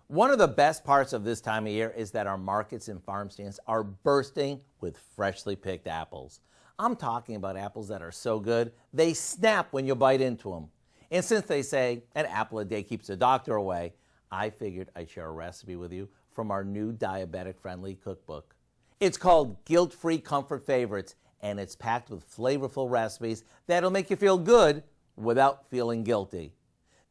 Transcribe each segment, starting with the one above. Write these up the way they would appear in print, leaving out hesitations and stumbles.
One of the best parts of this time of year is that our markets and farm stands are bursting with freshly picked apples. I'm talking about apples that are so good, they snap when you bite into them. And since they say an apple a day keeps the doctor away, I figured I'd share a recipe with you from our new diabetic-friendly cookbook. It's called GuiltFree Comfort Favorites, and it's packed with flavorful recipes that'll make you feel good without feeling guilty.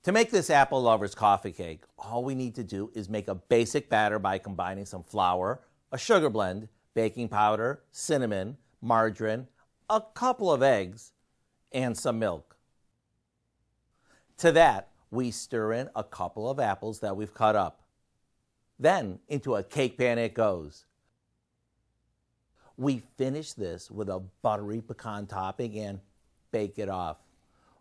To make this apple lover's coffee cake, all we need to do is make a basic batter by combining some flour, a sugar blend, baking powder, cinnamon, margarine, a couple of eggs, and some milk. To that, we stir in a couple of apples that we've cut up. Then, into a cake pan it goes. We finish this with a buttery pecan topping and bake it off.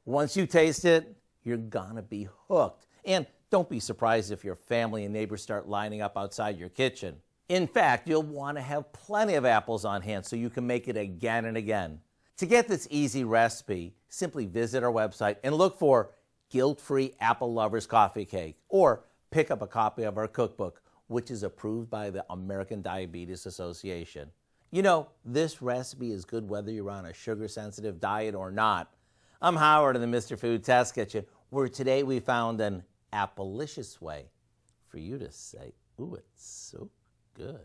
Once you taste it, you're gonna be hooked. And don't be surprised if your family and neighbors start lining up outside your kitchen. In fact, you'll want to have plenty of apples on hand so you can make it again and again. To get this easy recipe, simply visit our website and look for Guilt-Free Apple Lovers Coffee Cake, or pick up a copy of our cookbook, which is approved by the American Diabetes Association. You know, this recipe is good whether you're on a sugar-sensitive diet or not. I'm Howard in the Mr. Food Test Kitchen, where today we found an appleicious way for you to say, ooh, it's so good.